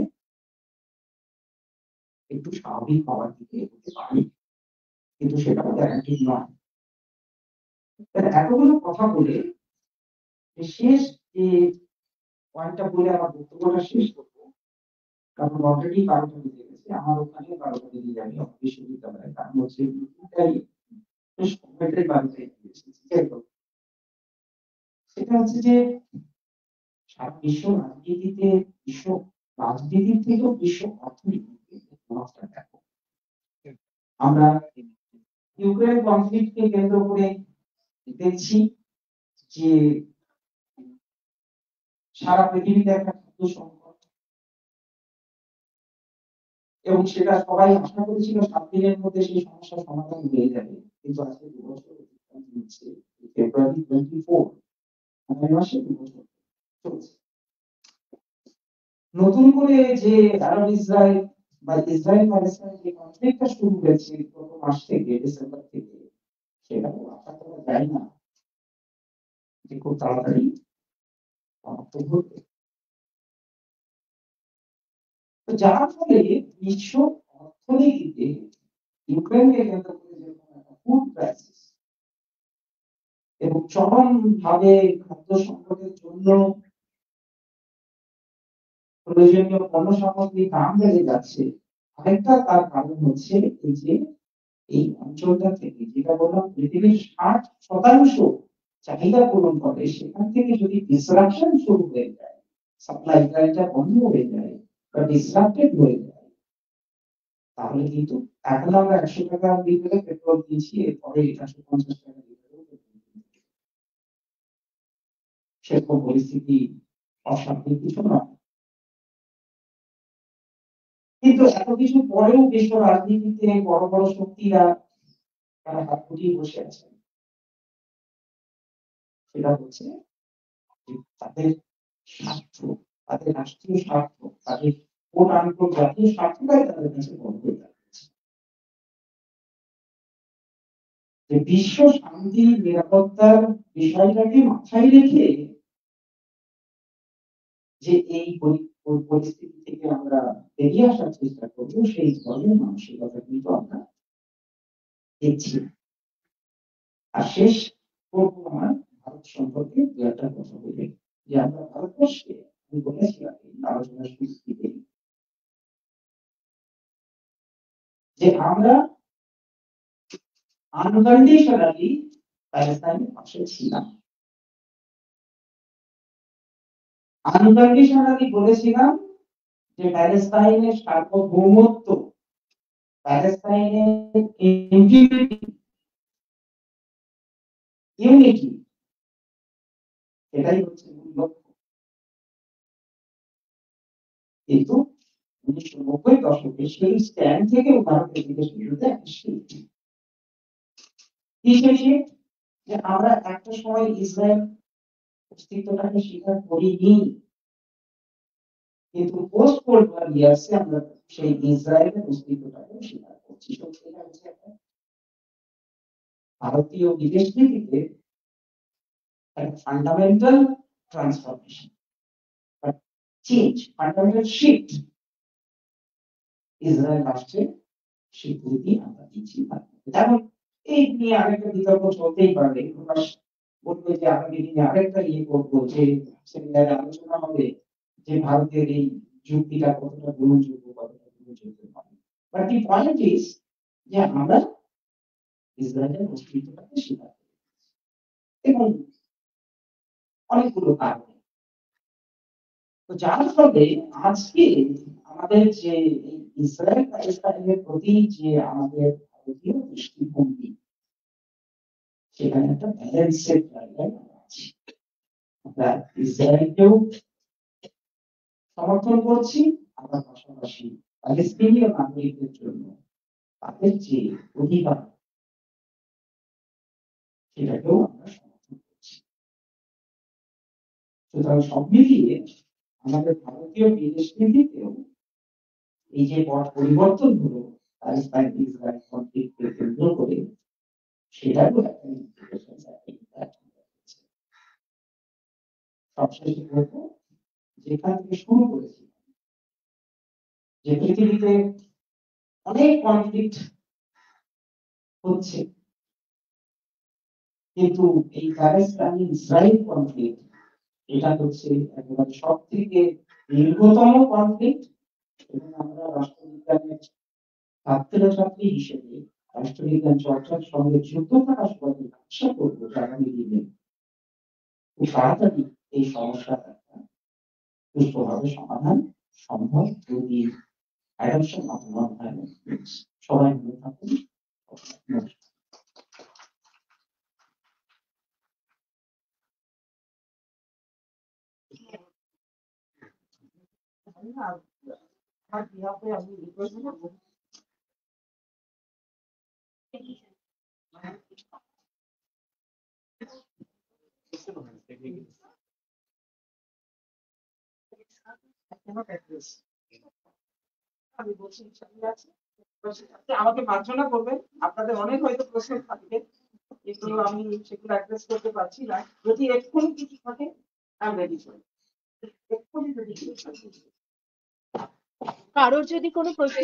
একটু স্বাভাবিক হওয়ার দিকে এগোতে পারি, কিন্তু সেটাও গ্যারান্টি নয়। এতগুলো কথা বলে শেষ যে পয়েন্টটা বলে আমার বক্তব্যটা শেষ করবো, কারণ অলরেডি 12টা বেজে গেছে, আমার ওখানে 12টা বেজে যাবে বিশ্ববিদ্যালয়ে, কারণ হচ্ছে সময়টাই 12টায় সেটা হচ্ছে যে সারা বিশ্ব রাজনীতিতে, বিশ্ব রাজনীতির থেকেও বিশ্ব অর্থনীতিতে দেখো, আমরা ইউক্রেন কনফ্লিক্টকে কেন্দ্র করে দেখছি যে সারা পৃথিবীতে একটা খাদ্য সংকট, এবং সেটা সবাই আশা করেছিল 7 দিনের মধ্যে সেই সমস্যার সমাধান হয়ে যাবে, কিন্তু আজকে 2 বছর অতিক্রান্ত হচ্ছে। ফেব্রুয়ারি 24 আগামী মাসে 2 বছর চলছে। নতুন করে যে আরব ইসরায়েল বা ইসরায়েল প্যালেস্টাইন যে কনফ্লিক্টটা শুরু হয়েছে গত মাস থেকে, ডিসেম্বর থেকে, সেটাও আশা করা যায় না যে খুব তাড়াতাড়ি সমাপ্ত হবে। তো যার ফলে বিশ্ব অর্থনীতিতে ইউক্রেনকে কেন্দ্র করে যেরকম একটা ফুড ক্রাইসিস এবং চরম ভাবে খাদ্য সংকটের জন্য প্রয়োজনীয় পণ্য সামগ্রীর দাম বেড়ে যাচ্ছে, আরেকটা তার কারণ হচ্ছে এই যে এই অঞ্চলটা থেকে, যেটা বললাম পৃথিবীর 60% চাহিদা পূরণ করে, সেখান থেকে যদি ডিসরাপশন শুরু হয়ে যায়, সাপ্লাই লাইনটা বন্ধ হয়ে যায় বা ডিসরাপ্টেড হয়ে যায়, তাহলে কিন্তু এখন আমরা 100 টাকা লিটারে পেট্রোল দিয়েছি, এরপরে 150 টাকা লিটারে সেরকম পরিস্থিতি অস্বাভাবিক কিছু নয়। কিন্তু এত কিছু পরেও বিশ্ব রাজনীতিতে বড় বড় শক্তিরা তারা হাত গুটিয়ে বসে আছেন। সেটা হচ্ছে তাদের স্বার্থ, তাদের রাষ্ট্রীয় স্বার্থ, তাদের কোন আন্তর্জাতিক স্বার্থটাই তাদের কাছে বড় হয়ে যাচ্ছে। যে বিশ্ব শান্তি নিরাপত্তার বিষয়টাকে মাথায় রেখে যে এই পরিস্থিতি থেকে আমরা বেরিয়ে আসার চেষ্টা করবো, সেই ধরনের মানসিকতা কিন্তু আমরা দেখছি। আর শেষ করবো আমার ভারত সম্পর্কে 2-টা কথা বলে, যে আমরা ভারতবর্ষে, আমি বলেছিলাম এই আলোচনার শুরুতে যে আমরা আনকন্ডিশনালি প্যালেস্টাইনের পাশে ছিলাম, আনকন্ডিশনালি বলেছিলাম যে প্যালেস্টাইনের সার্বভৌমত্ব, প্যালেস্টাইনের ইন্টিগ্রিটি ইউনিটি, এটাই হচ্ছে মূল লক্ষ্য। কিন্তু 1990 দশকে সেই স্ট্যান্ড থেকে ভারতের বিদেশ বিরুদ্ধে একটা শিফট, কি সেই shift? যে আমরা একটা সময় ইসরায়েল অস্তিত্বটাকে স্বীকার করিনি, কিন্তু পোস্ট কোল্ড ওয়ার ইয়ার্সে আমরা সেই ইসরায়েলের অস্তিত্বটাকে স্বীকার করছি। এটা হচ্ছে একটা ভারতীয় বিদেশ নীতিতে একটা fundamental transformation, change, fundamental shift Israel রাষ্ট্রে স্বীকৃতি আমরা দিচ্ছি। যেমন এই নিয়ে আরেকটা বিতর্ক চলতেই পারে, বলবে যে আগামী দিনে আরেকটা করবো, যে সেমিনারে আলোচনা হবে যে ভারতের এই যুক্তিটা কতটা গ্রহণযোগ্য, কতটা গ্রহণযোগ্য নয়। বাট দি পয়েন্ট ইজ যে আমরা ইসরায়েলের অস্তিত্বটাকে স্বীকার করি এবং অনেকগুলো কারণে। তো যার ফলে আজকে আমাদের যে ইসরায়েল প্যালেস্টাইনের প্রতি যে আমাদের ভারতীয় দৃষ্টিভঙ্গি, সেখানে একটা ব্যালেন্সের জায়গায় আছে। আমরা ইসরায়েলকেও সমর্থন করছি, আবার পাশাপাশি প্যালেস্টিনীয় নাগরিকদের জন্য তাদের যে অধিকার, সেটাকেও আমরা সমর্থন করছি। সুতরাং সব মিলিয়ে আমাদের ভারতীয় বিদেশ নীতিতেও এই যে পট পরিবর্তন হলো প্যালেস্টাইন ইসরায়েল কনফ্লিক্টকে কেন্দ্র করে, সেটারও একটা ইমপ্লিকেশন আছে। সবশেষে বলবো, যেখান থেকে শুরু করেছি, যে পৃথিবীতে অনেক কনফ্লিক্ট হচ্ছে, কিন্তু এই প্যালেস্টাইন ইসরায়েল কনফ্লিক্ট, এটা হচ্ছে একেবারে সব থেকে দীর্ঘতম কনফ্লিক্ট। এবং আমরা রাষ্ট্রবিজ্ঞানের ছাত্রছাত্রী হিসেবে রাষ্ট্রবিজ্ঞান চর্চার সঙ্গে যুক্ত থাকার সময় আশা করবো আগামী দিনে খুব তাড়াতাড়ি এই সমস্যার একটা সুষ্ঠুভাবে সমাধান সম্ভব যদি অ্যাডপশন অফ নন ভায়োলেন্স। সবাই ভালো থাকুন। আমি রিকোয়েস্ট করবো আমি বলছি আমাকে মার্জনা করবেন, আপনাদের অনেক হয়তো প্রশ্ন থাকবে, কিন্তু আমি সেগুলো অ্যাড্রেস করতে পারছি না। যদি এক্ষুনি কিছু থাকে আমি রেডি করি, এক্ষুনি যদি কিছু থাকে। কারোর যদি কোনো প্রশ্ন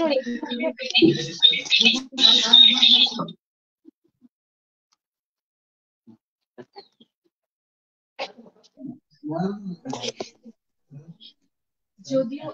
যদিও